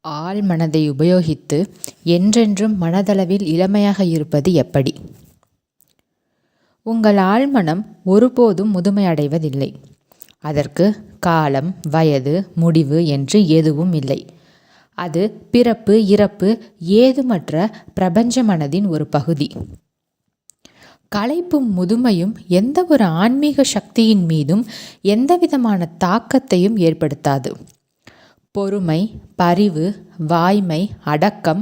ஆழ்மனதை உபயோகித்து என்றென்றும் மனதளவில் இளமையாக இருப்பது எப்படி? உங்கள் ஆழ்மனம் ஒருபோதும் முதுமையடைவதில்லை. அதற்கு காலம், வயது, முடிவு என்று எதுவும் இல்லை. அது பிறப்பு, இறப்பு ஏதுமற்ற பிரபஞ்ச மனதின் ஒரு பகுதி. களைப்பும் முதுமையும் எந்த ஒரு ஆன்மீக சக்தியின் மீதும் எந்தவிதமான தாக்கத்தையும் ஏற்படுத்தாது. பொறுமை, பரிவு, வாய்மை, அடக்கம்,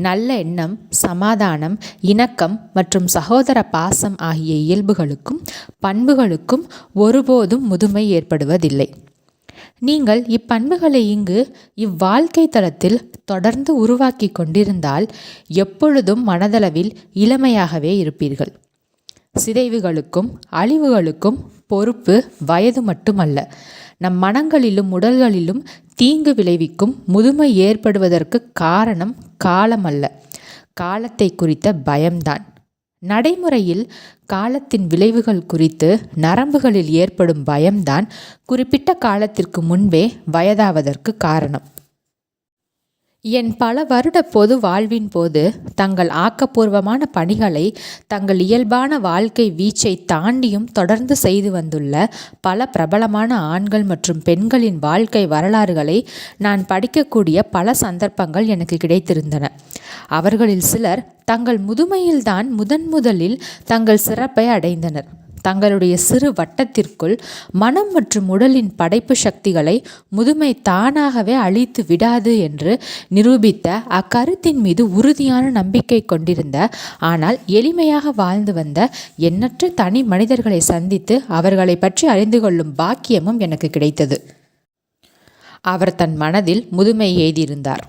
நல்ல எண்ணம், சமாதானம், இணக்கம் மற்றும் சகோதர பாசம் ஆகிய இயல்புகளுக்கும் பண்புகளுக்கும் ஒருபோதும் முதுமை ஏற்படுவதில்லை. நீங்கள் இப்பண்புகளை இவ்வாழ்க்கை தளத்தில் தொடர்ந்து உருவாக்கி கொண்டிருந்தால் எப்பொழுதும் மனதளவில் இளமையாகவே இருப்பீர்கள். சிதைவுகளுக்கும் அழிவுகளுக்கும் பொறுப்பு வயது மட்டுமல்ல, நம் மனங்களிலும் உடல்களிலும் தீங்கு விளைவிக்கும் முதுமை ஏற்படுவதற்கு காரணம் காலமல்ல, காலத்தை குறித்த பயம்தான். நடைமுறையில் காலத்தின் விளைவுகள் குறித்து நரம்புகளில் ஏற்படும் பயம்தான் குறிப்பிட்ட காலத்திற்கு முன்பே வயதாவதற்கு காரணம். என் பல வருட பொது வாழ்வின் போது தங்கள் ஆக்கப்பூர்வமான பணிகளை தங்கள் இயல்பான வாழ்க்கை வீச்சை தாண்டியும் தொடர்ந்து செய்து வந்துள்ள பல பிரபலமான ஆண்கள் மற்றும் பெண்களின் வாழ்க்கை வரலாறுகளை நான் படிக்கக்கூடிய பல சந்தர்ப்பங்கள் எனக்கு கிடைத்திருந்தன. அவர்களில் சிலர் தங்கள் முதுமையில்தான் முதலில் தங்கள் சிறப்பை அடைந்தனர். தங்களுடைய சிறு வட்டத்திற்குள் மனம் மற்றும் உடலின் படைப்பு சக்திகளை முதுமை தானாகவே அழித்து விடாது என்று நிரூபித்த அக்கருத்தின் மீது உறுதியான நம்பிக்கை கொண்டிருந்த, ஆனால் எளிமையாக வாழ்ந்து வந்த எண்ணற்ற தனி மனிதர்களை சந்தித்து அவர்களை பற்றி அறிந்து கொள்ளும் பாக்கியமும் எனக்கு கிடைத்தது. அவர் தன் மனதில் முதுமை எய்தியிருந்தார்.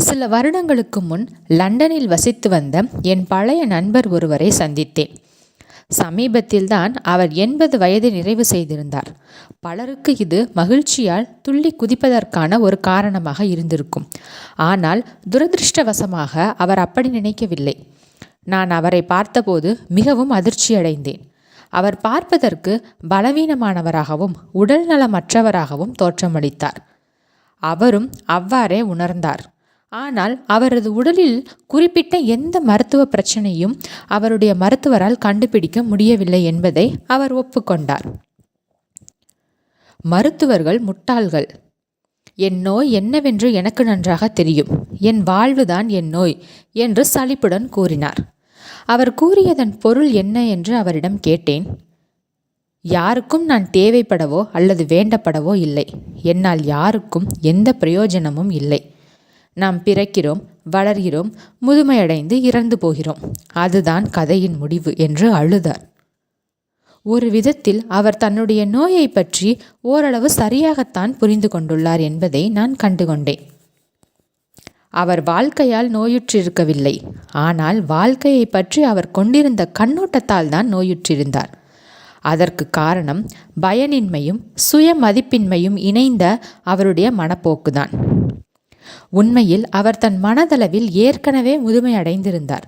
சில வருடங்களுக்கு முன் லண்டனில் வசித்து வந்த என் பழைய நண்பர் ஒருவரை சந்தித்தேன். சமீபத்தில்தான் அவர் 80 வயதை நிறைவு செய்திருந்தார். பலருக்கு இது மகிழ்ச்சியால் துள்ளி குதிப்பதற்கான ஒரு காரணமாக இருந்திருக்கும். ஆனால் துரதிருஷ்டவசமாக அவர் அப்படி நினைக்கவில்லை. நான் அவரை பார்த்தபோது மிகவும் அதிர்ச்சியடைந்தேன். அவர் பார்ப்பதற்கு பலவீனமானவராகவும் உடல் நலமற்றவராகவும் தோற்றமளித்தார். அவரும் அவ்வாறே உணர்ந்தார். ஆனால் அவரது உடலில் குறிப்பிட்ட எந்த மருத்துவ பிரச்சனையும் அவருடைய மருத்துவரால் கண்டுபிடிக்க முடியவில்லை என்பதை அவர் ஒப்புக்கொண்டார். மருத்துவர்கள் முட்டாள்கள். என் நோய் என்னவென்று எனக்கு நன்றாக தெரியும், என் வாழ்வுதான் என் நோய் என்று சலிப்புடன் கூறினார். அவர் கூறியதன் பொருள் என்ன என்று அவரிடம் கேட்டேன். யாருக்கும் நான் தேவைப்படவோ அல்லது வேண்டப்படவோ இல்லை. என்னால் யாருக்கும் எந்த பிரயோஜனமும் இல்லை. நாம் பிறக்கிறோம், வளர்கிறோம், முதுமையடைந்து இறந்து போகிறோம். அதுதான் கதையின் முடிவு என்று அழுதார். ஒரு விதத்தில் அவர் தன்னுடைய நோயை பற்றி ஓரளவு சரியாகத்தான் புரிந்து கொண்டுள்ளார் என்பதை நான் கண்டுகொண்டேன். அவர் வாழ்க்கையால் நோயுற்றிருக்கவில்லை, ஆனால் வாழ்க்கையை பற்றி அவர் கொண்டிருந்த கண்ணோட்டத்தால் தான் நோயுற்றிருந்தார். அதற்கு காரணம் பயனின்மையும் சுய மதிப்பின்மையும் இணைந்த அவருடைய மனப்போக்குதான். உண்மையில் அவர் தன் மனதளவில் ஏற்கனவே முதுமை அடைந்திருந்தார்.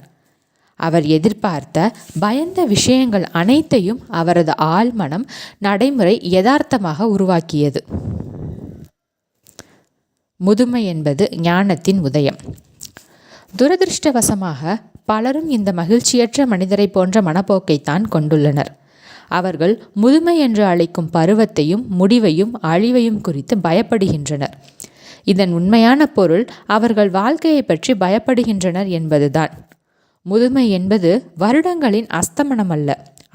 அவர் எதிர்பார்த்த பயந்த விஷயங்கள் அனைத்தையும் அவரது ஆழ்மனம் நடைமுறை யதார்த்தமாக உருவாக்கியது. முதுமை என்பது ஞானத்தின் உதயம். துரதிருஷ்டவசமாக பலரும் இந்த மகிழ்ச்சியற்ற மனிதரை போன்ற மனப்போக்கைத்தான் கொண்டுள்ளனர். அவர்கள் முதுமை என்று அழைக்கும் பருவத்தையும் முடிவையும் அழிவையும் குறித்து பயப்படுகின்றனர். இதன் உண்மையான பொருள் அவர்கள் வாழ்க்கையை பற்றி பயப்படுகின்றனர் என்பதுதான். முதுமை என்பது வருடங்களின் அஸ்தமனம் அல்ல,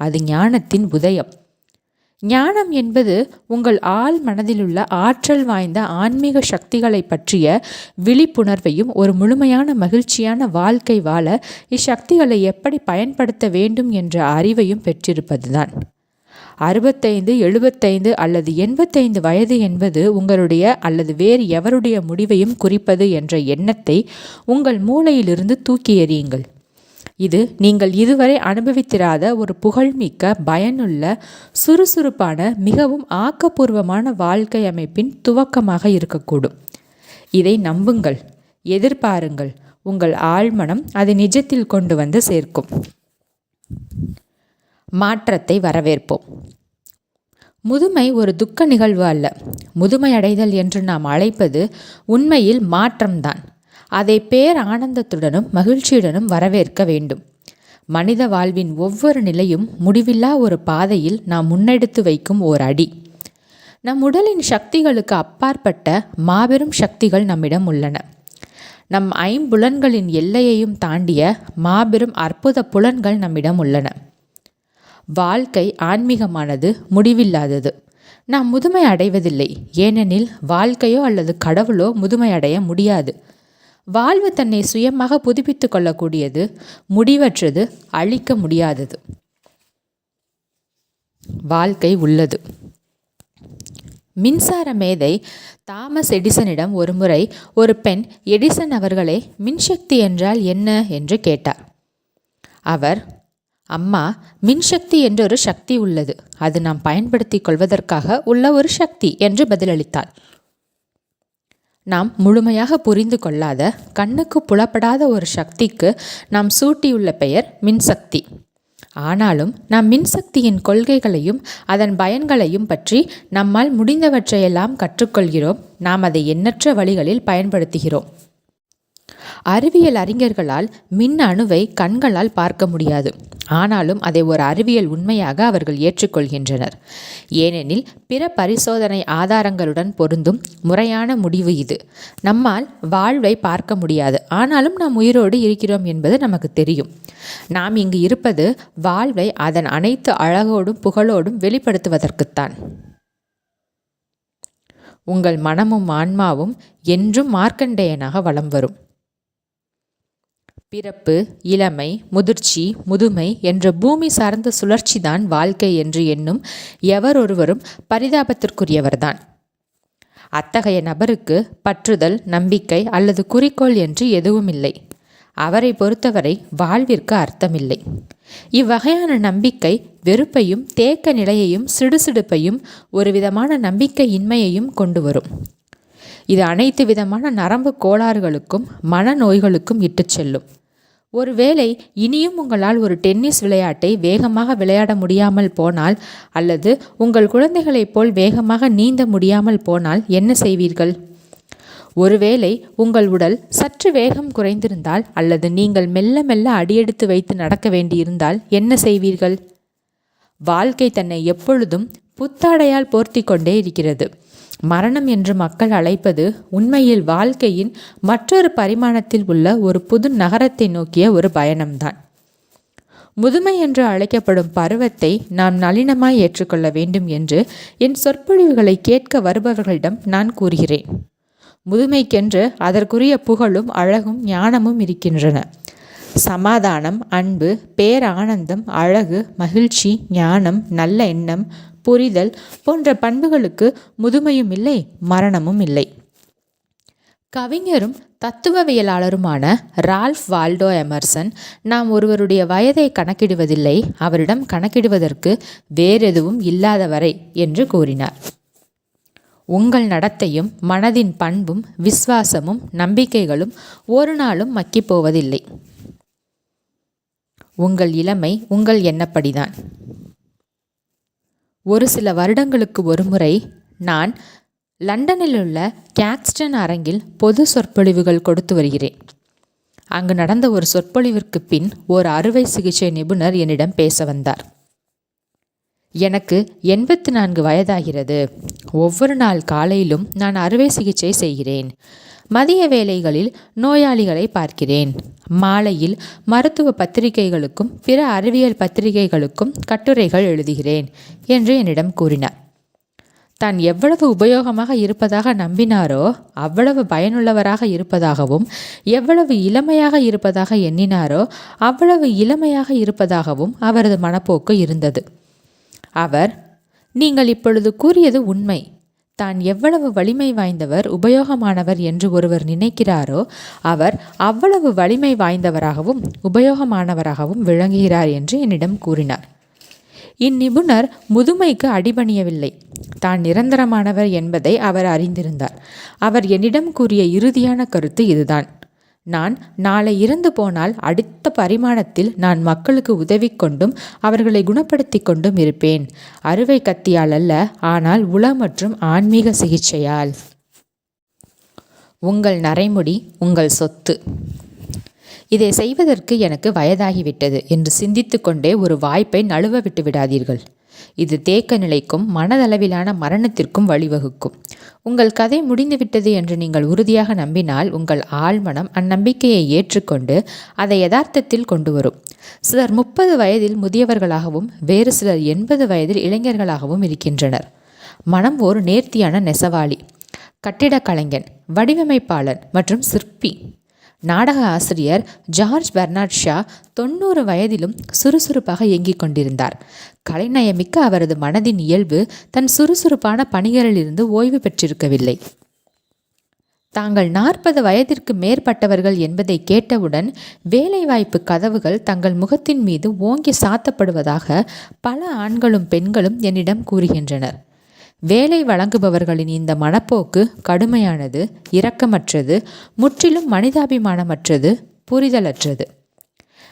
அது ஞானத்தின் உதயம். ஞானம் என்பது உங்கள் ஆழ் மனதிலுள்ள ஆற்றல் வாய்ந்த ஆன்மீக சக்திகளை பற்றிய விழிப்புணர்வையும் ஒரு முழுமையான மகிழ்ச்சியான வாழ்க்கை வாழ இச்சக்திகளை எப்படி பயன்படுத்த வேண்டும் என்ற அறிவையும் பெற்றிருப்பதுதான். 65, 75 அல்லது 85 வயது என்பது உங்களுடைய அல்லது வேறு எவருடைய முடிவையும் குறிப்பது என்ற எண்ணத்தை உங்கள் மூளையிலிருந்து தூக்கி எறியுங்கள். இது நீங்கள் இதுவரை அனுபவித்திராத ஒரு புகழ்மிக்க, பயனுள்ள, சுறுசுறுப்பான, மிகவும் ஆக்கப்பூர்வமான வாழ்க்கை அமைப்பின் துவக்கமாக இருக்கக்கூடும். இதை நம்புங்கள், எதிர்பாருங்கள். உங்கள் ஆழ்மனம் அதை நிஜத்தில் கொண்டு வந்து சேர்க்கும். மாற்றத்தை வரவேற்போம். முதுமை ஒரு துக்க நிகழ்வு அல்ல. முதுமை அடைதல் என்று நாம் அழைப்பது உண்மையில் மாற்றம்தான். அதை பேர் ஆனந்தத்துடனும் மகிழ்ச்சியுடனும் வரவேற்க வேண்டும். மனித வாழ்வின் ஒவ்வொரு நிலையும் முடிவில்லா ஒரு பாதையில் நாம் முன்னெடுத்து வைக்கும் ஓர் அடி. நம் உடலின் சக்திகளுக்கு அப்பாற்பட்ட மாபெரும் சக்திகள் நம்மிடம் உள்ளன. நம் ஐம்புலன்களின் எல்லையையும் தாண்டிய மாபெரும் அற்புத புலன்கள் நம்மிடம் உள்ளன. வாழ்க்கை ஆன்மீகமானது, முடிவில்லாதது. நாம் முதுமை அடைவதில்லை, ஏனெனில் வாழ்க்கையோ அல்லது கடவுளோ முதுமை அடைய முடியாது. வாழ்வு தன்னை சுயமாக புதுப்பித்து கொள்ளக்கூடியது, முடிவற்றது, அழிக்க முடியாதது. வாழ்க்கை உள்ளது. மின்சார மேதை தாமஸ் எடிசனிடம் ஒருமுறை ஒரு பெண் எடிசன் அவர்களே, மின்சக்தி என்றால் என்ன என்று கேட்டார். அவர், அம்மா, மின்சக்தி என்ற ஒரு சக்தி உள்ளது, அது நாம் பயன்படுத்தி கொள்வதற்காக உள்ள ஒரு சக்தி என்று பதிலளித்தார். நாம் முழுமையாக புரிந்து கொள்ளாத, கண்ணுக்கு புலப்படாத ஒரு சக்திக்கு நாம் சூட்டியுள்ள பெயர் மின்சக்தி. ஆனாலும் நாம் மின்சக்தியின் கொள்கைகளையும் அதன் பயன்களையும் பற்றி நம்மால் முடிந்தவற்றையெல்லாம் கற்றுக்கொள்கிறோம். நாம் அதை எண்ணற்ற வழிகளில் பயன்படுத்துகிறோம். அறிவியல் அறிஞர்களால் மின் அணுவை கண்களால் பார்க்க முடியாது. ஆனாலும் அதை ஒரு அறிவியல் உண்மையாக அவர்கள் ஏற்றுக்கொள்கின்றனர். ஏனெனில் பிற பரிசோதனை ஆதாரங்களுடன் பொருந்தும் முறையான முடிவு இது. நம்மால் வாழ்வை பார்க்க முடியாது, ஆனாலும் நாம் உயிரோடு இருக்கிறோம் என்பது நமக்கு தெரியும். நாம் இங்கு இருப்பது வாழ்வை அதன் அனைத்து அழகோடும் புகழோடும் வெளிப்படுத்துவதற்குத்தான். உங்கள் மனமும் ஆன்மாவும் என்றும் மார்க்கண்டேயனாக வலம் வரும். பிறப்பு, இளமை, முதிர்ச்சி, முதுமை என்ற பூமி சார்ந்த சுழற்சிதான் வாழ்க்கை என்று எண்ணும் எவரொருவரும் பரிதாபத்திற்குரியவர்தான். அத்தகைய நபருக்கு பற்றுதல், நம்பிக்கை அல்லது குறிக்கோள் என்று எதுவும் இல்லை. அவரை பொறுத்தவரை வாழ்விற்கு அர்த்தமில்லை. இவ்வகையான நம்பிக்கை வெறுப்பையும் தேக்க நிலையையும் சிடுசிடுப்பையும் ஒரு விதமான நம்பிக்கையின்மையையும் கொண்டு வரும். இது அனைத்து விதமான நரம்பு கோளாறுகளுக்கும் மனநோய்களுக்கும் இட்டுச் செல்லும். ஒருவேளை இனியும் உங்களால் ஒரு டென்னிஸ் விளையாட்டை வேகமாக விளையாட முடியாமல் போனால், அல்லது உங்கள் குழந்தைகளைப் போல் வேகமாக நீந்த முடியாமல் போனால் என்ன செய்வீர்கள்? ஒருவேளை உங்கள் உடல் சற்று வேகம் குறைந்திருந்தால், அல்லது நீங்கள் மெல்ல மெல்ல அடியெடுத்து வைத்து நடக்க வேண்டியிருந்தால் என்ன செய்வீர்கள்? வாழ்க்கை தன்னை எப்பொழுதும் புத்தாடையால் போர்த்தி கொண்டே இருக்கிறது. மரணம் என்று மக்கள் அழைப்பது உண்மையில் வாழ்க்கையின் மற்றொரு பரிமாணத்தில் உள்ள ஒரு புது நகரத்தை நோக்கிய ஒரு பயணம்தான். முதுமை என்று அழைக்கப்படும் பருவத்தை நாம் நளினமாய் ஏற்றுக்கொள்ள வேண்டும் என்று என் சொற்பொழிவுகளை கேட்க வருபவர்களிடம் நான் கூறுகிறேன். முதுமைக்கென்று அதற்குரிய புகழும் அழகும் ஞானமும் இருக்கின்றன. சமாதானம், அன்பு, பேரானந்தம், அழகு, மகிழ்ச்சி, ஞானம், நல்ல எண்ணம், புரிதல் போன்ற பண்புகளுக்கு முதுமையும் இல்லை, மரணமும் இல்லை. கவிஞரும் தத்துவவியலாளருமான ரால்ஃப் வால்டோ எமர்சன், நாம் ஒருவருடைய வயதை கணக்கிடுவதில்லை, அவரிடம் கணக்கிடுவதற்கு வேறெதுவும் இல்லாதவரை என்று கூறினார். உங்கள் நடத்தையும் மனதின் பண்பும் விசுவாசமும் நம்பிக்கைகளும் ஒரு நாளும் மக்கிப் போவதில்லை. உங்கள் இளமை உங்கள் எண்ணப்படிதான். ஒரு சில வருடங்களுக்கு ஒருமுறை நான் லண்டனில் உள்ள கேக்ஸ்டன் அரங்கில் பொது சொற்பொழிவுகள் கொடுத்து வருகிறேன். அங்கு நடந்த ஒரு சொற்பொழிவிற்கு பின் ஒரு அறுவை சிகிச்சை நிபுணர் என்னிடம் பேச வந்தார். எனக்கு 84 வயதாகிறது. ஒவ்வொரு நாள் காலையிலும் நான் அறுவை சிகிச்சை செய்கிறேன். மதிய வேளைகளில் நோயாளிகளை பார்க்கிறேன். மாலையில் மருத்துவ பத்திரிகைகளுக்கும் பிற அறிவியல் பத்திரிகைகளுக்கும் கட்டுரைகள் எழுதுகிறேன் என்று என்னிடம் கூறினார். தான் எவ்வளவு உபயோகமாக இருப்பதாக நம்பினாரோ அவ்வளவு பயனுள்ளவராக இருப்பதாகவும், எவ்வளவு இளமையாக இருப்பதாக எண்ணினாரோ அவ்வளவு இளமையாக இருப்பதாகவும் அவரது மனப்போக்கு இருந்தது. அவர், நீங்கள் இப்பொழுது கூறியது உண்மை. தான் எவ்வளவு வலிமை வாய்ந்தவர், உபயோகமானவர் என்று ஒருவர் நினைக்கிறாரோ அவர் அவ்வளவு வலிமை வாய்ந்தவராகவும் உபயோகமானவராகவும் விளங்குகிறார் என்று என்னிடம் கூறினார். இந்நிபுணர் முதுமைக்கு அடிபணியவில்லை. தான் நிரந்தரமானவர் என்பதை அவர் அறிந்திருந்தார். அவர் என்னிடம் கூறிய இறுதியான கருத்து இதுதான்: நான் நாளை இறந்து போனால் அடுத்த பரிமாணத்தில் நான் மக்களுக்கு உதவி கொண்டும் அவர்களை குணப்படுத்தி கொண்டும் இருப்பேன். அறுவை கத்தியால் அல்ல, ஆனால் உள மற்றும் ஆன்மீக சிகிச்சையால். உங்கள் நரைமுடி உங்கள் சொத்து. இதை செய்வதற்கு எனக்கு வயதாகிவிட்டது என்று சிந்தித்து கொண்டே ஒரு வாய்ப்பை நழுவ விட்டு விடாதீர்கள். இது தேக்க நிலைக்கும் மனதளவிலான மரணத்திற்கும் வழிவகுக்கும். உங்கள் கதை முடிந்துவிட்டது என்று நீங்கள் உறுதியாக நம்பினால் உங்கள் ஆழ்மனம் அந்நம்பிக்கையை ஏற்றுக்கொண்டு அதை யதார்த்தத்தில் கொண்டு வரும். சிலர் 30 வயதில் முதியவர்களாகவும் வேறு சிலர் 80 வயதில் இளைஞர்களாகவும் இருக்கின்றனர். மனம் ஒரு நேர்த்தியான நெசவாளி, கட்டிடக் கலைஞன், வடிவமைப்பாளர் மற்றும் சிற்பி. நாடக ஆசிரியர் ஜார்ஜ் பெர்னார்ட் ஷா 90 வயதிலும் சுறுசுறுப்பாக இயங்கிக் கொண்டிருந்தார். கலைநயமிக்க அவரது மனதின் இயல்பு தன் சுறுசுறுப்பான பணிகளிலிருந்து ஓய்வு பெற்றிருக்கவில்லை. தாங்கள் 40 வயதிற்கு மேற்பட்டவர்கள் என்பதை கேட்டவுடன் வேலைவாய்ப்பு கதவுகள் தங்கள் முகத்தின் மீது ஓங்கி சாத்தப்படுவதாக பல ஆண்களும் பெண்களும் என்னிடம் கூறுகின்றனர். வேலை வழங்குபவர்களின் இந்த மனப்போக்கு கடுமையானது, இரக்கமற்றது, முற்றிலும் மனிதாபிமானமற்றது, புரிதலற்றது.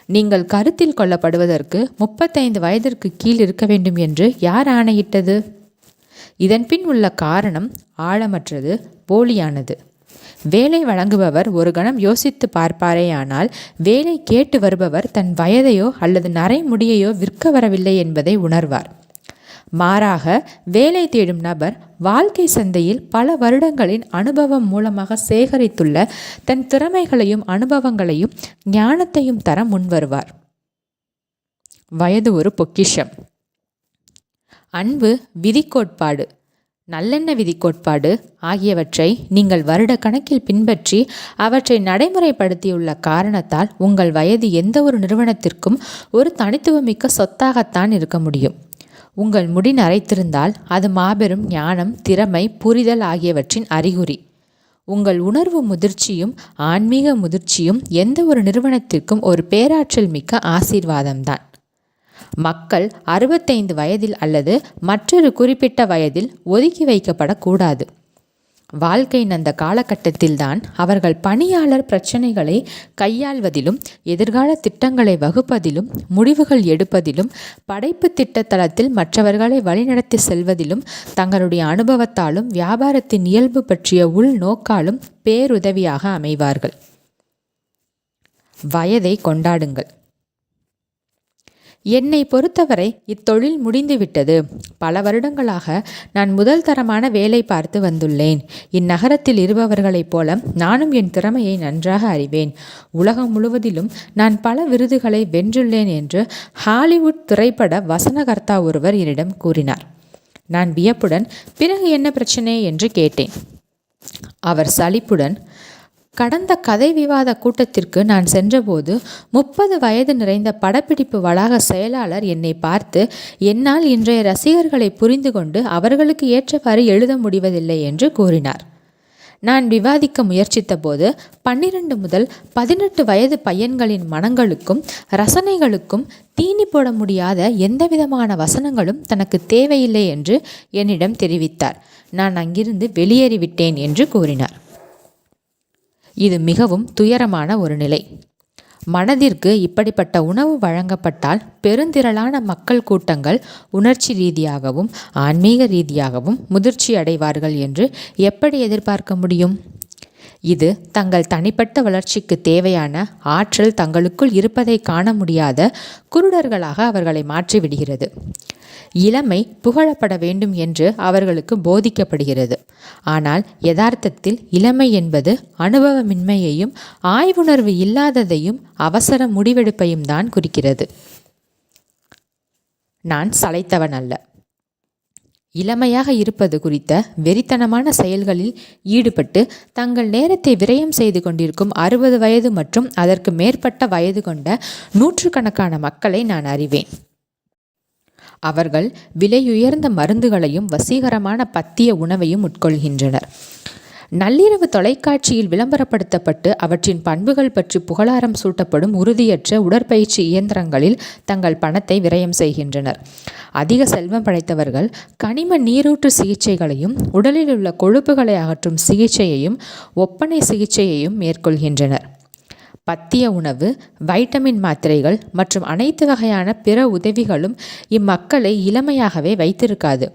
நீங்கள் கருத்தில் கொள்ளப்படுவதற்கு 35 வயதிற்கு கீழ் இருக்க வேண்டும் என்று யார் ஆணையிட்டது? இதன் பின் உள்ள காரணம் ஆழமற்றது, போலியானது. வேலை வழங்குபவர் ஒரு கணம் யோசித்து பார்ப்பாரேயானால் வேலை கேட்டு வருபவர் தன் வயதையோ அல்லது நரைமுடியையோ விற்க வரவில்லை என்பதை உணர்வார். மாறாக வேலை தேடும் நபர் வாழ்க்கை சந்தையில் பல வருடங்களின் அனுபவம் மூலமாக சேகரித்துள்ள தன் திறமைகளையும் அனுபவங்களையும் ஞானத்தையும் தர முன்வருவார். வயது ஒரு பொக்கிஷம். அன்பு, விதிக்கோட்பாடு, நல்லெண்ண விதிக்கோட்பாடு ஆகியவற்றை நீங்கள் வருட கணக்கில் பின்பற்றி அவற்றை நடைமுறைப்படுத்தியுள்ள காரணத்தால் உங்கள் வயது எந்த ஒரு நிறுவனத்திற்கும் ஒரு தனித்துவமிக்க சொத்தாகத்தான் இருக்க முடியும். உங்கள் முடி நரைத்திருந்தால் அது மாபெரும் ஞானம், திறமை, புரிதல் ஆகியவற்றின் அறிகுறி. உங்கள் உணர்வு முதிர்ச்சியும் ஆன்மீக முதிர்ச்சியும் எந்த ஒரு நிறுவனத்திற்கும் ஒரு பேராற்றல் மிக்க ஆசீர்வாதம்தான். மக்கள் 65 வயதில் அல்லது மற்றொரு குறிப்பிட்ட வயதில் ஒதுக்கி வைக்கப்படக்கூடாது. வாழ்க்கையின் அந்த காலகட்டத்தில்தான் அவர்கள் பணியாளர் பிரச்சனைகளை கையாள்வதிலும், எதிர்கால திட்டங்களை வகுப்பதிலும், முடிவுகள் எடுப்பதிலும், படைப்பு திட்டத்தளத்தில் மற்றவர்களை வழிநடத்தி செல்வதிலும் தங்களுடைய அனுபவத்தாலும் வியாபாரத்தின் இயல்பு பற்றிய உள்நோக்காலும் பேருதவியாக அமைவார்கள். வயதை கொண்டாடுங்கள். என்னை பொறுத்தவரை இத்தொழில் முடிந்துவிட்டது. பல வருடங்களாக நான் முதல் தரமான வேலை பார்த்து வந்துள்ளேன். இந்நகரத்தில் இருப்பவர்களைப் போல நானும் என் திறமையை நன்றாக அறிவேன். உலகம் முழுவதிலும் நான் பல விருதுகளை வென்றுள்ளேன் என்று ஹாலிவுட் திரைப்பட வசனகர்த்தா ஒருவர் என்னிடம் கூறினார். நான் வியப்புடன், பிறகு என்ன பிரச்சனை என்று கேட்டேன். அவர் சலிப்புடன், கடந்த கதை விவாத கூட்டத்திற்கு நான் சென்றபோது 30 வயது நிறைந்த படப்பிடிப்பு வளாக செயலாளர் என்னை பார்த்து, என்னால் இன்றைய ரசிகர்களை புரிந்து கொண்டு அவர்களுக்கு ஏற்றவாறு எழுத முடிவதில்லை என்று கூறினார். நான் விவாதிக்க முயற்சித்த போது 12 முதல் 18 வயது பையன்களின் மனங்களுக்கும் ரசனைகளுக்கும் தீனி போட முடியாத எந்தவிதமான வசனங்களும் தனக்கு தேவையில்லை என்று என்னிடம் தெரிவித்தார். நான் அங்கிருந்து வெளியேறிவிட்டேன் என்று கூறினார். இது மிகவும் துயரமான ஒரு நிலை. மனதிற்கு இப்படிப்பட்ட உணவு வழங்கப்பட்டால் பெருந்திரளான மக்கள் கூட்டங்கள் உணர்ச்சி ரீதியாகவும் ஆன்மீக ரீதியாகவும் முதிர்ச்சி அடைவார்கள் என்று எப்படி எதிர்பார்க்க முடியும்? இது தங்கள் தனிப்பட்ட வளர்ச்சிக்கு தேவையான ஆற்றல் தங்களுக்குள் இருப்பதை காண முடியாத குருடர்களாக அவர்களை மாற்றிவிடுகிறது. இளமை புகழப்பட வேண்டும் என்று அவர்களுக்கு போதிக்கப்படுகிறது. ஆனால் யதார்த்தத்தில் இளமை என்பது அனுபவமின்மையையும் ஆய்வுணர்வு இல்லாததையும் அவசர முடிவெடுப்பையும் தான் குறிக்கிறது. நான் சளைத்தவன் அல்ல. இளமையாக இருப்பது குறித்த வெறித்தனமான செயல்களில் ஈடுபட்டு தங்கள் நேரத்தை விரயம் செய்து கொண்டிருக்கும் 60 வயது மற்றும் அதற்கு மேற்பட்ட வயது கொண்ட நூற்றுக்கணக்கான மக்களை நான் அறிவேன். அவர்கள் விலையுயர்ந்த மருந்துகளையும் வசீகரமான பத்திய உணவையும் உட்கொள்கின்றனர். நள்ளிரவு தொலைக்காட்சியில் விளம்பரப்படுத்தப்பட்டு அவற்றின் பண்புகள் பற்றி புகழாரம் சூட்டப்படும் உறுதியற்ற உடற்பயிற்சி இயந்திரங்களில் தங்கள் பணத்தை விரயம் செய்கின்றனர். அதிக செல்வம் படைத்தவர்கள் கனிம நீரூற்று சிகிச்சைகளையும் உடலில் உள்ள கொழுப்புகளை அகற்றும் சிகிச்சையையும் ஒப்பனை சிகிச்சையையும் மேற்கொள்கின்றனர். பத்திய உணவு, வைட்டமின் மாத்திரைகள் மற்றும் அனைத்து வகையான பிற உதவிகளும் இம்மக்களை இளமையாகவே வைத்திருக்காது.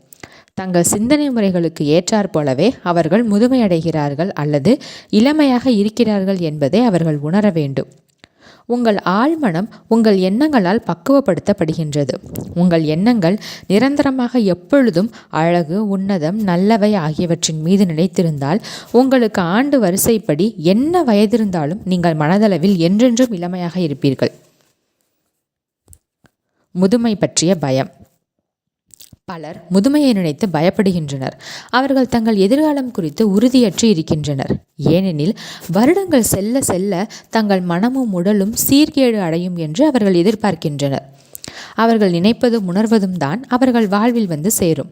தங்கள் சிந்தனை முறைகளுக்கு ஏற்றாற் போலவே அவர்கள் முதுமையடைகிறார்கள் அல்லது இளமையாக இருக்கிறார்கள் என்பதை அவர்கள் உணர வேண்டும். உங்கள் ஆழ்மனம் உங்கள் எண்ணங்களால் பக்குவப்படுத்தப்படுகின்றது. உங்கள் எண்ணங்கள் நிரந்தரமாக எப்பொழுதும் அழகு, உன்னதம், நல்லவை ஆகியவற்றின் மீது நிலைத்திருந்தால் உங்களுக்கு ஆண்டு வரிசைப்படி என்ன வயதிருந்தாலும் நீங்கள் மனதளவில் என்றென்றும் இளமையாக இருப்பீர்கள். முதுமை பற்றிய பயம். பலர் முதுமையை நினைத்து பயப்படுகின்றனர். அவர்கள் தங்கள் எதிர்காலம் குறித்து உறுதியற்று இருக்கின்றனர். ஏனெனில் வருடங்கள் செல்ல செல்ல தங்கள் மனமும் உடலும் சீர்கேடு அடையும் என்று அவர்கள் எதிர்பார்க்கின்றனர். அவர்கள் நினைப்பதும் உணர்வதும் தான் அவர்கள் வாழ்வில் வந்து சேரும்.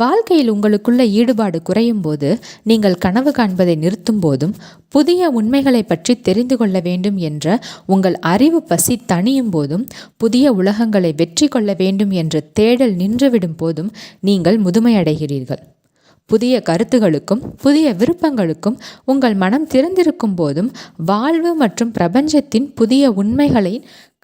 வாழ்க்கையில் உங்களுக்குள்ள ஈடுபாடு குறையும் போது, நீங்கள் கனவு காண்பதை நிறுத்தும் போதும், புதிய உண்மைகளை பற்றி தெரிந்து கொள்ள வேண்டும் என்ற உங்கள் அறிவு பசி தணியும் போதும், புதிய உலகங்களை வெற்றி கொள்ள வேண்டும் என்ற தேடல் நின்றுவிடும் போதும் நீங்கள் முதுமையடைகிறீர்கள். புதிய கருத்துகளுக்கும் புதிய விருப்பங்களுக்கும் உங்கள் மனம் திறந்திருக்கும் போதும், வாழ்வு மற்றும் பிரபஞ்சத்தின் புதிய உண்மைகளை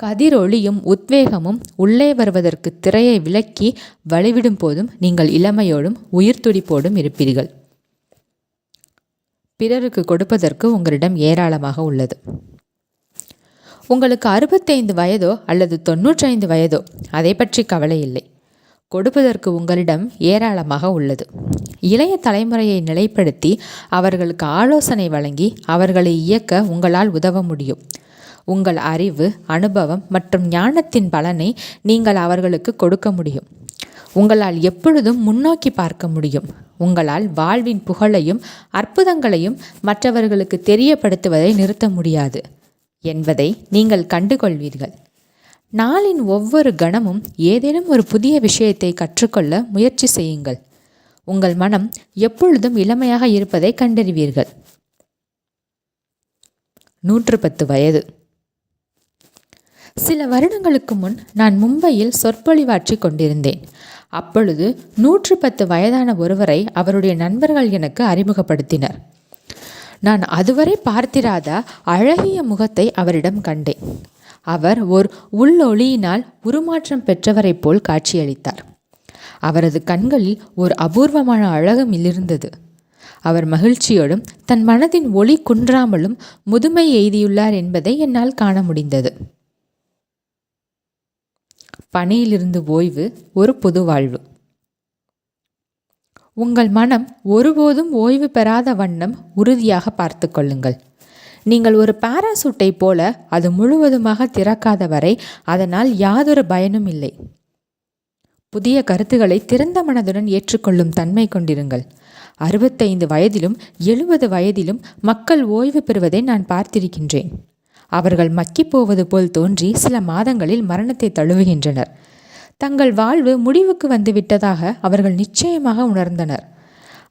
கதிரொளியும் உத்வேகமும் உள்ளே வருவதற்கு திரையை விலக்கி வழிவிடும் போதும் நீங்கள் இளமையோடும் உயிர் துடிப்போடும் இருப்பீர்கள். பிறருக்கு கொடுப்பதற்கு உங்களிடம் ஏராளமாக உள்ளது. உங்களுக்கு 65 வயதோ அல்லது 95 வயதோ அதை பற்றி கவலை இல்லை. கொடுப்பதற்கு உங்களிடம் ஏராளமாக உள்ளது. இளைய தலைமுறையை நிலைப்படுத்தி அவர்களுக்கு ஆலோசனை வழங்கி அவர்களை இயக்க உங்களால் உதவ முடியும். உங்கள் அறிவு, அனுபவம் மற்றும் ஞானத்தின் பலனை நீங்கள் அவர்களுக்கு கொடுக்க முடியும். உங்களால் எப்பொழுதும் முன்னோக்கி பார்க்க முடியும். உங்களால் வாழ்வின் புகழையும் அற்புதங்களையும் மற்றவர்களுக்கு தெரியப்படுத்துவதை நிறுத்த முடியாது என்பதை நீங்கள் கண்டுகொள்வீர்கள். நாளின் ஒவ்வொரு கணமும் ஏதேனும் ஒரு புதிய விஷயத்தை கற்றுக்கொள்ள முயற்சி செய்யுங்கள். உங்கள் மனம் எப்பொழுதும் இளமையாக இருப்பதை கண்டறிவீர்கள். 110 வயது. சில வருடங்களுக்கு முன் நான் மும்பையில் சொற்பொழிவாற்றி கொண்டிருந்தேன். அப்பொழுது 110 வயதான ஒருவரை அவருடைய நண்பர்கள் எனக்கு அறிமுகப்படுத்தினர். நான் அதுவரை பார்த்திராத அழகிய முகத்தை அவரிடம் கண்டேன். அவர் ஓர் உள்ளொளியினால் உருமாற்றம் பெற்றவரைப் போல் காட்சியளித்தார். அவரது கண்களில் ஒரு அபூர்வமான அழகு மிளிர்ந்தது. அவர் மகிழ்ச்சியோடும் தன் மனதின் ஒளி குன்றாமலும் முதுமை எய்தியுள்ளார் என்பதை என்னால் காண முடிந்தது. பணியிலிருந்து ஓய்வு, ஒரு புது வாழ்வு. உங்கள் மனம் ஒருபோதும் ஓய்வு பெறாத வண்ணம் உறுதியாக பார்த்து கொள்ளுங்கள். நீங்கள் ஒரு பாராசூட்டை போல அது முழுவதுமாக திறக்காத வரை அதனால் யாதொரு பயனும் இல்லை. புதிய கருத்துக்களை திறந்த மனதுடன் ஏற்றுக்கொள்ளும் தன்மை கொண்டிருங்கள். 65 வயதிலும் 70 வயதிலும் மக்கள் ஓய்வு பெறுவதை நான் பார்த்திருக்கின்றேன். அவர்கள் மக்கிப் போவது போல் தோன்றி சில மாதங்களில் மரணத்தை தழுவுகின்றனர். தங்கள் வாழ்வு முடிவுக்கு வந்துவிட்டதாக அவர்கள் நிச்சயமாக உணர்ந்தனர்.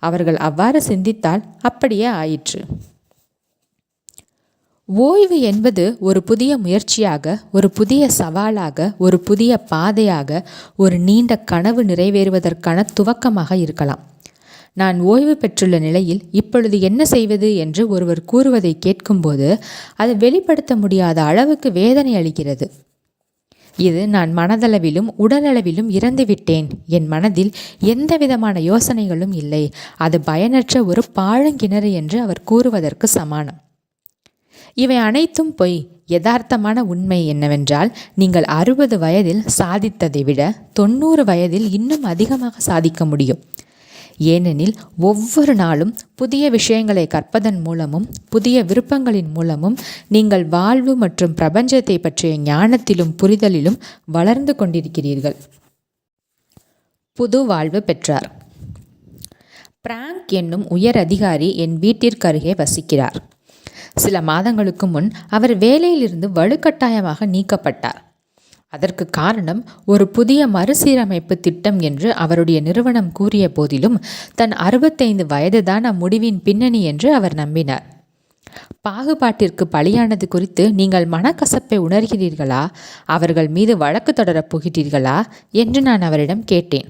அவர்கள் அவ்வாறு சிந்தித்தால் அப்படியே ஆயிற்று. ஓய்வு என்பது ஒரு புதிய முயற்சியாக, ஒரு புதிய சவாலாக, ஒரு புதிய பாதையாக, ஒரு நீண்ட கனவு நிறைவேறுவதற்கான துவக்கமாக இருக்கலாம். நான் ஓய்வு பெற்றுள்ள நிலையில் இப்பொழுது என்ன செய்வது என்று ஒருவர் கூறுவதை கேட்கும்போது அது வெளிப்படுத்த முடியாத அளவுக்கு வேதனை அளிக்கிறது. இது நான் மனதளவிலும் உடலளவிலும் இறந்துவிட்டேன், என் மனதில் எந்த விதமான யோசனைகளும் இல்லை, அது பயனற்ற ஒரு பாழங்கிணறு என்று அவர் கூறுவதற்கு சமானம். இவை அனைத்தும் பொய். யதார்த்தமான உண்மை என்னவென்றால், நீங்கள் 60 வயதில் சாதித்ததை விட 90 வயதில் இன்னும் அதிகமாக சாதிக்க முடியும். ஏனெனில் ஒவ்வொரு நாளும் புதிய விஷயங்களை கற்பதன் மூலமும் புதிய விருப்பங்களின் மூலமும் நீங்கள் வாழ்வு மற்றும் பிரபஞ்சத்தை பற்றிய ஞானத்திலும் புரிதலிலும் வளர்ந்து கொண்டிருக்கிறீர்கள். புது வாழ்வு பெற்றார். பிராங்க் என்னும் உயர் அதிகாரி என் வீட்டிற்கு அருகே வசிக்கிறார். சில மாதங்களுக்கு முன் அவர் வேலையிலிருந்து வலுக்கட்டாயமாக நீக்கப்பட்டார். அதற்கு காரணம் ஒரு புதிய மறுசீரமைப்பு திட்டம் என்று அவருடைய நிறுவனம் கூறிய போதிலும் தன் 65 வயதுதான் அம்முடிவின் பின்னணி என்று அவர் நம்பினார். பாகுபாட்டிற்கு பலியானது குறித்து நீங்கள் மனக்கசப்பை உணர்கிறீர்களா? அவர்கள் மீது வழக்கு தொடரப் போகிறீர்களா என்று நான் அவரிடம் கேட்டேன்.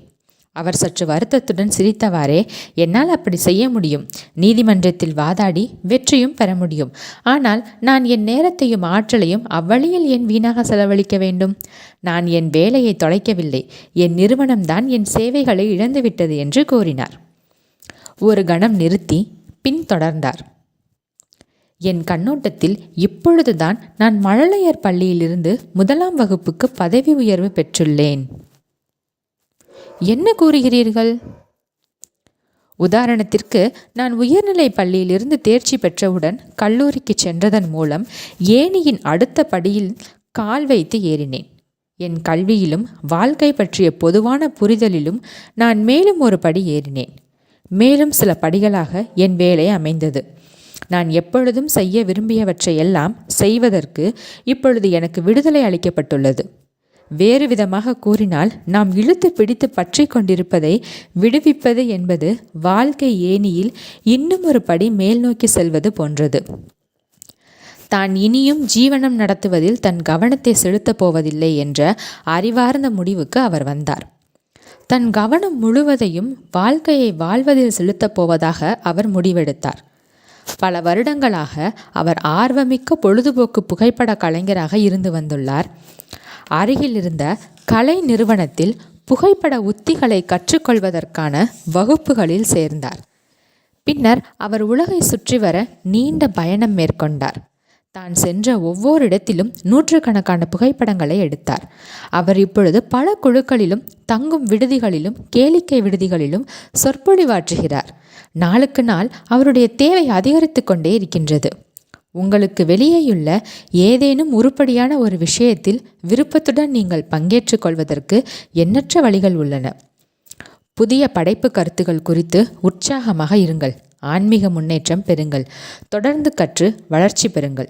அவர் சற்று வருத்தத்துடன் சிரித்தவாறே, என்னால் அப்படி செய்ய முடியும். நீதிமன்றத்தில் வாதாடி வெற்றியும் பெற முடியும். ஆனால் நான் என் நேரத்தையும் ஆற்றலையும் அவ்வழியில் ஏன் வீணாக செலவழிக்க வேண்டும்? நான் என் வேலையை தொலைக்கவில்லை. என் நிறுவனம்தான் என் சேவைகளை இழந்துவிட்டது என்று கூறினார். ஒரு கணம் நிறுத்தி பின் தொடர்ந்தார். என் கண்ணோட்டத்தில் இப்பொழுதுதான் நான் மழலையர் பள்ளியிலிருந்து 1ஆம் வகுப்புக்கு பதவி உயர்வு பெற்றுள்ளேன். என்ன கூறுகிறீர்கள்? உதாரணத்திற்கு, நான் உயர்நிலை பள்ளியிலிருந்து தேர்ச்சி பெற்றவுடன் கல்லூரிக்கு சென்றதன் மூலம் ஏணியின் அடுத்த படியில் கால் வைத்து ஏறினேன். என் கல்வியிலும் வாழ்க்கை பற்றிய பொதுவான புரிதலிலும் நான் மேலும் ஒரு படி ஏறினேன். மேலும் சில படிகளாக என் வேலை அமைந்தது. நான் எப்பொழுதும் செய்ய விரும்பியவற்றையெல்லாம் செய்வதற்கு இப்பொழுது எனக்கு விடுதலை அளிக்கப்பட்டுள்ளது. வேறு விதமாக கூறினால், நாம் இழுத்து பிடித்து பற்றி கொண்டிருப்பதை விடுவிப்பது என்பது வாழ்க்கை ஏணியில் இன்னும் ஒரு படி மேல் நோக்கி செல்வது போன்றது. தான் இனியும் ஜீவனம் நடத்துவதில் தன் கவனத்தை செலுத்தப் போவதில்லை என்ற அறிவார்ந்த முடிவுக்கு அவர் வந்தார். தன் கவனம் முழுவதையும் வாழ்க்கையை வாழ்வதில் செலுத்தப் போவதாக அவர் முடிவெடுத்தார். பல வருடங்களாக அவர் ஆர்வமிக்க பொழுதுபோக்கு புகைப்பட கலைஞராக இருந்து வந்துள்ளார். அருகில் இருந்த கலை நிறுவனத்தில் புகைப்பட உத்திகளை கற்றுக்கொள்வதற்கான வகுப்புகளில் சேர்ந்தார். பின்னர் அவர் உலகை சுற்றி வர நீண்ட பயணம் மேற்கொண்டார். தான் சென்ற ஒவ்வொரு இடத்திலும் நூற்றுக்கணக்கான புகைப்படங்களை எடுத்தார். அவர் இப்பொழுது பல குழுக்களிலும் தங்கும் விடுதிகளிலும் கேளிக்கை விடுதிகளிலும் சொற்பொழிவாற்றுகிறார். நாளுக்கு நாள் அவருடைய தேவை அதிகரித்து கொண்டே இருக்கின்றது. உங்களுக்கு வெளியேயுள்ள ஏதேனும் உருப்படியான ஒரு விஷயத்தில் விருப்பத்துடன் நீங்கள் பங்கேற்றுக் கொள்வதற்கு எண்ணற்ற வழிகள் உள்ளன. புதிய படைப்பு கருத்துக்கள் குறித்து உற்சாகமாக இருங்கள். ஆன்மீக முன்னேற்றம் பெறுங்கள். தொடர்ந்து கற்று வளர்ச்சி பெறுங்கள்.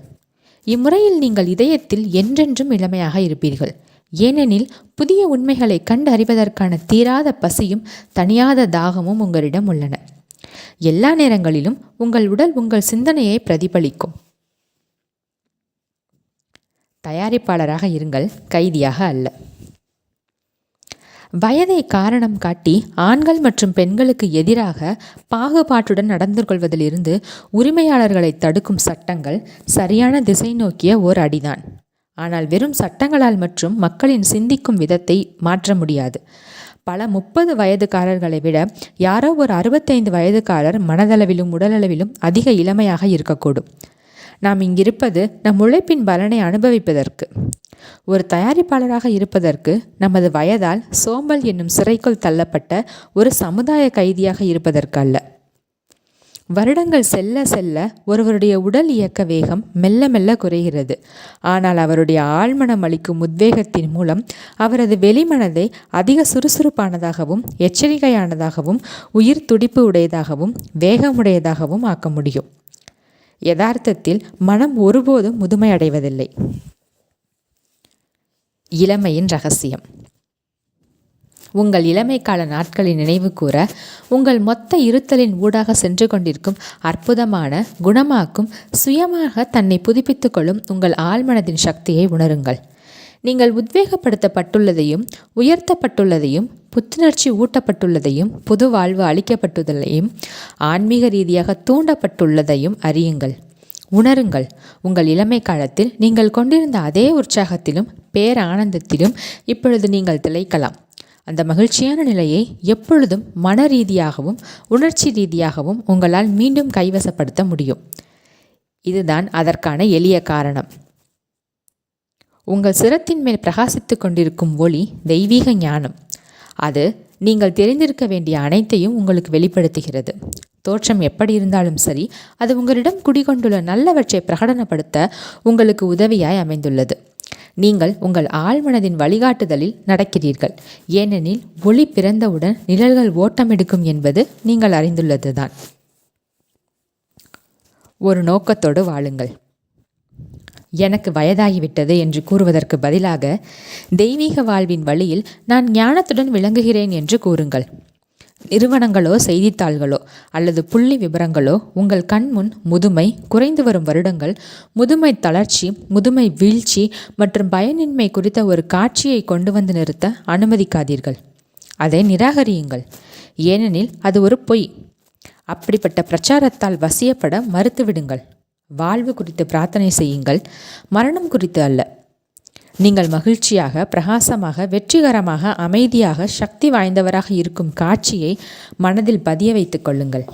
இம்முறையில் நீங்கள் இதயத்தில் என்றென்றும் இளமையாக இருப்பீர்கள். ஏனெனில் புதிய உண்மைகளை கண்டு அறிவதற்கான தீராத பசியும் தனியாத தாகமும் உங்களிடம் உள்ளன. எல்லா நேரங்களிலும் உங்கள் உடல் உங்கள் சிந்தனையை பிரதிபலிக்கும். தயாரிப்பாளராக இருங்கள், கைதியாக அல்ல. வயதை காரணம் காட்டி ஆண்கள் மற்றும் பெண்களுக்கு எதிராக பாகுபாட்டுடன் நடந்து கொள்வதிலிருந்து உரிமையாளர்களை தடுக்கும் சட்டங்கள் சரியான திசை நோக்கிய ஓர் அடிதான். ஆனால் வெறும் சட்டங்களால் மற்றும் மக்களின் சிந்திக்கும் விதத்தை மாற்ற முடியாது. பல 30 வயதுக்காரர்களை விட யாரோ ஒரு 65 வயதுக்காரர் மனதளவிலும் உடலளவிலும் அதிக இளமையாக இருக்கக்கூடும். நாம் இங்கிருப்பது நம் உழைப்பின் பலனை அனுபவிப்பதற்கு. ஒரு தயாரிப்பாளராக இருப்பதற்கு நமது வயதால் சோம்பல் என்னும் சிறைக்குள் தள்ளப்பட்ட ஒரு சமுதாய கைதியாக இருப்பதற்கு அல்ல. வருடங்கள் செல்ல செல்ல ஒருவருடைய உடல் இயக்க வேகம் மெல்ல மெல்ல குறைகிறது. ஆனால் அவருடைய ஆழ்மனம் அளிக்கும் உத்வேகத்தின் மூலம் அவரது வெளிமனதை அதிக சுறுசுறுப்பானதாகவும் எச்சரிக்கையானதாகவும் உயிர் துடிப்பு உடையதாகவும் வேகமுடையதாகவும் ஆக்க முடியும். யதார்த்தத்தில் மனம் ஒருபோதும் முதுமை அடைவதில்லை. இளமையின் ரகசியம். உங்கள் இளமைக்கால நாட்களை நினைவு கூற உங்கள் மொத்த இருத்தலின் ஊடாக சென்று கொண்டிருக்கும் அற்புதமான குணமாக்கும் சுயமாக தன்னை புதுப்பித்து கொள்ளும் உங்கள் ஆழ்மனதின் சக்தியை உணருங்கள். நீங்கள் உத்வேகப்படுத்தப்பட்டுள்ளதையும் உயர்த்தப்பட்டுள்ளதையும் புத்துணர்ச்சி ஊட்டப்பட்டுள்ளதையும் புது வாழ்வு அளிக்கப்பட்டுள்ளதையும் ஆன்மீக ரீதியாக தூண்டப்பட்டுள்ளதையும் அறியுங்கள், உணருங்கள். உங்கள் இளமை காலத்தில் நீங்கள் கொண்டிருந்த அதே உற்சாகத்திலும் பேரானந்தத்திலும் இப்பொழுது நீங்கள் திளைக்கலாம். அந்த மகிழ்ச்சியான நிலையை எப்பொழுதும் மன ரீதியாகவும் உணர்ச்சி ரீதியாகவும் உங்களால் மீண்டும் கைவசப்படுத்த முடியும். இதுதான் அதற்கான எளிய காரணம். உங்கள் சிரத்தின் மேல் பிரகாசித்து கொண்டிருக்கும் ஒளி தெய்வீக ஞானம். அது நீங்கள் தெரிந்திருக்க வேண்டிய அனைத்தையும் உங்களுக்கு வெளிப்படுத்துகிறது. தோற்றம் எப்படி இருந்தாலும் சரி, அது உங்களிடம் குடிகொண்டுள்ள நல்லவற்றை பிரகடனப்படுத்த உங்களுக்கு உதவியாய் அமைந்துள்ளது. நீங்கள் உங்கள் ஆழ்மனதின் வழிகாட்டுதலில் நடக்கிறீர்கள். ஏனெனில் ஒளி பிறந்தவுடன் நிழல்கள் ஓட்டமெடுக்கும் என்பது நீங்கள் அறிந்துள்ளதுதான். ஒரு நோக்கத்தோடு வாழுங்கள். எனக்கு வயதாகிவிட்டது என்று கூறுவதற்கு பதிலாக தெய்வீக வாழ்வின் வழியில் நான் ஞானத்துடன் விளங்குகிறேன் என்று கூறுங்கள். நிறுவனங்களோ செய்தித்தாள்களோ அல்லது புள்ளி விபரங்களோ உங்கள் கண்முன் முதுமை, குறைந்து வரும் வருடங்கள், முதுமை தளர்ச்சி, முதுமை வீழ்ச்சி மற்றும் பயனின்மை குறித்த ஒரு காட்சியை கொண்டு வந்து நிறுத்த அனுமதிக்காதீர்கள். அதை நிராகரியுங்கள், ஏனெனில் அது ஒரு பொய். அப்படிப்பட்ட பிரச்சாரத்தால் வசியப்பட மறுத்துவிடுங்கள். வாழ்வு குறித்து பிரார்த்தனை செய்யுங்கள், மரணம் குறித்து அல்ல. நீங்கள் மகிழ்ச்சியாக, பிரகாசமாக, வெற்றிகரமாக, அமைதியாக, சக்தி வாய்ந்தவராக இருக்கும் காட்சியை மனதில் பதிய வைத்துக் கொள்ளுங்கள்.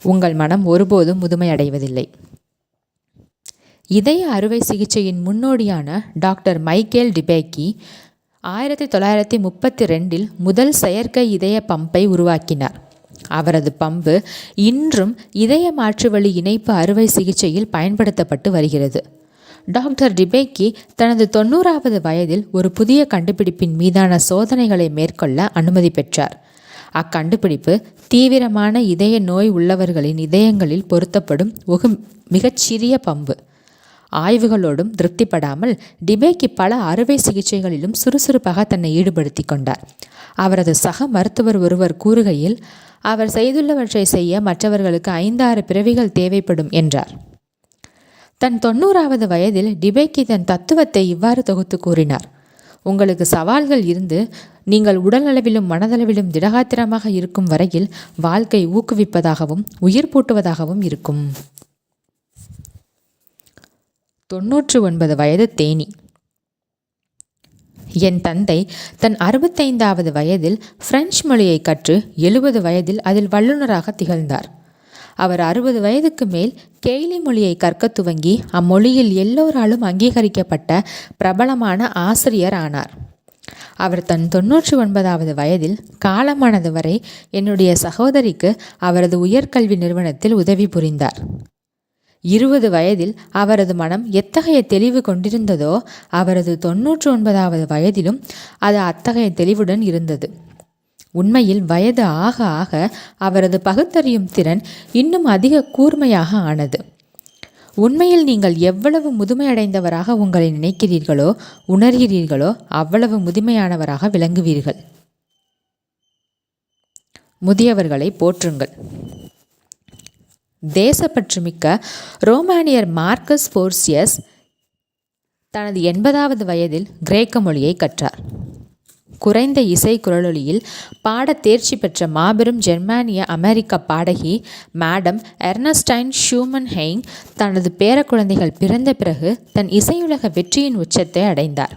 உங்கள் மனம் ஒருபோதும் முதுமையடைவதில்லை. இதய அறுவை சிகிச்சையின் முன்னோடியான டாக்டர் மைக்கேல் டிபேக்கி 1932 முதல் செயற்கை இதய பம்பை உருவாக்கினார். அவரது பம்பு இன்றும் இதய மாற்றுவழி இணைப்பு அறுவை சிகிச்சையில் பயன்படுத்தப்பட்டு வருகிறது. டாக்டர் டிபேக்கி தனது 90வது வயதில் ஒரு புதிய கண்டுபிடிப்பின் மீதான சோதனைகளை மேற்கொள்ள அனுமதி பெற்றார். அக்கண்டுபிடிப்பு தீவிரமான இதய நோய் உள்ளவர்களின் இதயங்களில் பொருத்தப்படும் ஒரு மிகச்சிறிய பம்பு. ஆய்வுகளோடும் திருப்திப்படாமல் டிபேக்கி பல அறுவை சிகிச்சைகளிலும் சுறுசுறுப்பாக தன்னை ஈடுபடுத்தி கொண்டார். அவரது சக மருத்துவர் ஒருவர் கூறுகையில், அவர் செய்துள்ளவற்றை செய்ய மற்றவர்களுக்கு 5-6 பிறவிகள் தேவைப்படும் என்றார். தன் 90வது வயதில் டிபேக்கி தன் தத்துவத்தை இவ்வாறு தொகுத்து கூறினார்: உங்களுக்கு சவால்கள் இருந்து நீங்கள் உடலளவிலும் மனதளவிலும் திடகாத்திரமாக இருக்கும் வரையில் வாழ்க்கை ஊக்குவிப்பதாகவும் உயிர் பூட்டுவதாகவும் இருக்கும். 99 வயது தேனி. என் தந்தை தன் 65வது வயதில் பிரெஞ்சு மொழியை கற்று 70 வயதில் அதில் வல்லுநராக திகழ்ந்தார். அவர் 60 வயதுக்கு மேல் கெய்லி மொழியை கற்க துவங்கி அம்மொழியில் எல்லோராலும் அங்கீகரிக்கப்பட்ட பிரபலமான ஆசிரியர் ஆனார். அவர் தன் 99வது வயதில் காலமானது வரை என்னுடைய சகோதரிக்கு அவரது உயர்கல்வி நிறுவனத்தில் உதவி புரிந்தார். 20 வயதில் அவரது மனம் எத்தகைய தெளிவு கொண்டிருந்ததோ அவரது 99வது வயதிலும் அது அத்தகைய தெளிவுடன் இருந்தது. உண்மையில் வயது ஆக ஆக அவரது பகுத்தறியும் திறன் இன்னும் அதிக கூர்மையாக ஆனது. உண்மையில் நீங்கள் எவ்வளவு முதுமையடைந்தவராக உங்களை நினைக்கிறீர்களோ உணர்கிறீர்களோ அவ்வளவு முதுமையானவராக விளங்குவீர்கள். முதியவர்களை போற்றுங்கள். தேசப்பற்றுமிக்க ரோமானியர் மார்க்கஸ் போர்சியஸ் தனது 80வது வயதில் கிரேக்க மொழியை கற்றார். குறைந்த இசை குரலொலியில் பாட தேர்ச்சி பெற்ற மாபெரும் ஜெர்மானிய அமெரிக்க பாடகி மேடம் எர்னஸ்டைன் ஷூமன்ஹெய்ம் தனது பேரக்குழந்தைகள் பிறந்த பிறகு தன் இசையுலக வெற்றியின் உச்சத்தை அடைந்தார்.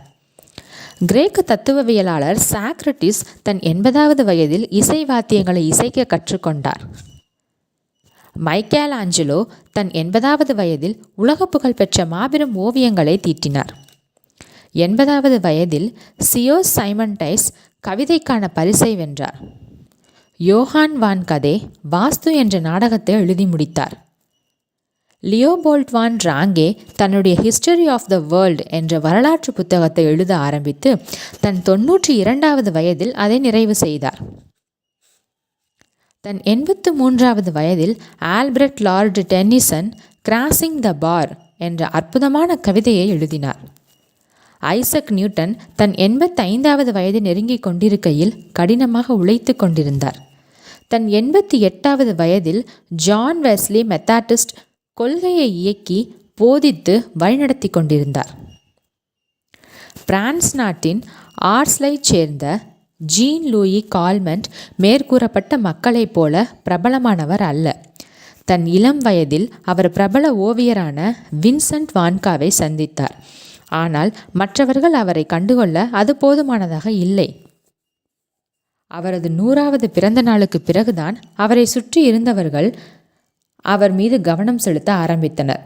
கிரேக்க தத்துவவியலாளர் சாக்ரட்டிஸ் தன் 80வது வயதில் இசை வாத்தியங்களை இசைக்க கற்றுக்கொண்டார். மைக்கேல் ஆஞ்சலோ தன் 80வது வயதில் உலக புகழ் பெற்ற மாபெரும் ஓவியங்களை தீட்டினார். 80வது வயதில் சியோஸ் சைமண்டைஸ் கவிதைக்கான பரிசை வென்றார். யோஹான் வான் கதே வாஸ்து என்ற நாடகத்தை எழுதி முடித்தார். லியோபோல்ட் வான் ராங்கே தன்னுடைய ஹிஸ்டரி ஆஃப் த வேர்ல்ட் என்ற வரலாற்று புத்தகத்தை எழுத ஆரம்பித்து தன் 92வது வயதில் அதை நிறைவு செய்தார். தன் 83வது வயதில் Albert Lord Tennyson crossing the bar என்ற அற்புதமான கவிதையை எழுதினார். ஐசக் நியூட்டன் தன் 85வது வயதை நெருங்கிக் கொண்டிருக்கையில் கடினமாக உழைத்து கொண்டிருந்தார். தன் 88வது வயதில் ஜான் வெஸ்லி மெத்தாடிஸ்ட் கொள்கையை இயக்கி போதித்து வழிநடத்தி கொண்டிருந்தார். பிரான்ஸ் நாட்டின் ஆர்ஸ்லைச் சேர்ந்த ஜீன் லூயி கால்மெண்ட் மேற்கூறப்பட்ட மக்களைப் போல பிரபலமானவர் அல்ல. தன் இளம் வயதில் அவர் பிரபல ஓவியரான வின்சென்ட் வான்காவை சந்தித்தார். ஆனால் மற்றவர்கள் அவரை கண்டுகொள்ள அது போதுமானதாக இல்லை. அவரது 100வது பிறந்த நாளுக்கு பிறகுதான் அவரை சுற்றி இருந்தவர்கள் அவர் மீது கவனம் செலுத்த ஆரம்பித்தனர்.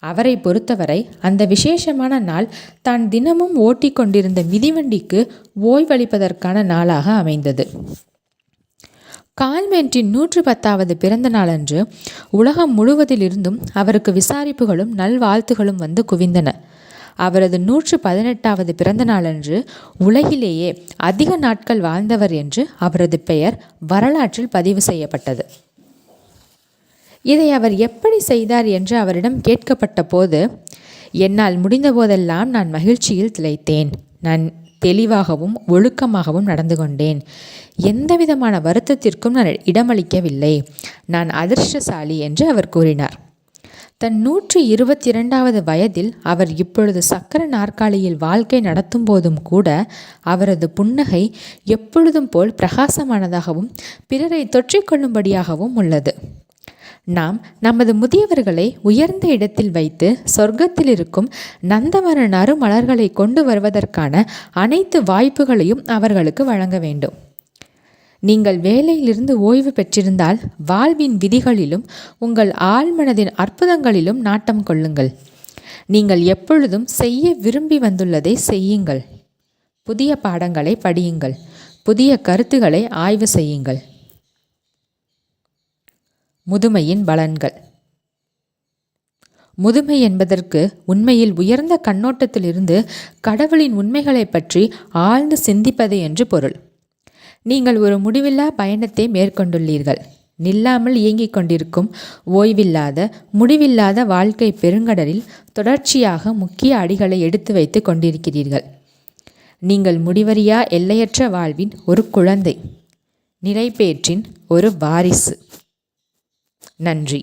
அவரை பொறுத்தவரை அந்த விசேஷமான நாள் தான் தினமும் ஓட்டி கொண்டிருந்த மிதிவண்டிக்கு ஓய்வளிப்பதற்கான நாளாக அமைந்தது. கால்மெண்டின் 110வது பிறந்த நாளன்று உலகம் முழுவதிலிருந்தும் அவருக்கு விசாரிப்புகளும் நல்வாழ்த்துகளும் வந்து குவிந்தன. அவரது 118வது பிறந்த நாளன்று உலகிலேயே அதிக நாட்கள் வாழ்ந்தவர் என்று அவரது பெயர் வரலாற்றில் பதிவு செய்யப்பட்டது. இதை அவர் எப்படி செய்தார் என்று அவரிடம் கேட்கப்பட்ட போது, என்னால் முடிந்த போதெல்லாம் நான் மகிழ்ச்சியில் திளைத்தேன். நான் தெளிவாகவும் ஒழுக்கமாகவும் நடந்து கொண்டேன். எந்தவிதமான வருத்தத்திற்கும் நான் இடமளிக்கவில்லை. நான் அதிர்ஷ்டசாலி என்று அவர் கூறினார். தன் 122வது வயதில் அவர் இப்பொழுது சக்கர நாற்காலியில் வாழ்க்கை நடத்தும் போதும் கூட அவரது புன்னகை எப்பொழுதும் போல் பிரகாசமானதாகவும் பிறரை தொற்றிக்கொள்ளும்படியாகவும் உள்ளது. நாம் நமது முதியவர்களை உயர்ந்த இடத்தில் வைத்து சொர்க்கத்தில் இருக்கும் நந்தவன நறுமலர்களை கொண்டு வருவதற்கான அனைத்து வாய்ப்புகளையும் அவர்களுக்கு வழங்க வேண்டும். நீங்கள் வேலையிலிருந்து ஓய்வு பெற்றிருந்தால் வாழ்வின் விதிகளிலும் உங்கள் ஆழ்மனதின் அற்புதங்களிலும் நாட்டம் கொள்ளுங்கள். நீங்கள் எப்பொழுதும் செய்ய விரும்பி வந்துள்ளதை செய்யுங்கள். புதிய பாடங்களை படியுங்கள். புதிய கருத்துக்களை ஆய்வு செய்யுங்கள். முதுமையின் பலன்கள். முதுமை என்பதற்கு உண்மையில் உயர்ந்த கண்ணோட்டத்திலிருந்து கடவுளின் உண்மைகளை பற்றி ஆழ்ந்து சிந்திப்பது என்று பொருள். நீங்கள் ஒரு முடிவில்லா பயணத்தை மேற்கொண்டுள்ளீர்கள். நில்லாமல் இயங்கிக் கொண்டிருக்கும் ஓய்வில்லாத முடிவில்லாத வாழ்க்கை பெருங்கடலில் தொடர்ச்சியாக முக்கிய அடிகளை எடுத்து வைத்து கொண்டிருக்கிறீர்கள். நீங்கள் முடிவறியா எல்லையற்ற வாழ்வின் ஒரு குழந்தை, நிறைபேற்றின் ஒரு வாரிசு. நன்றி.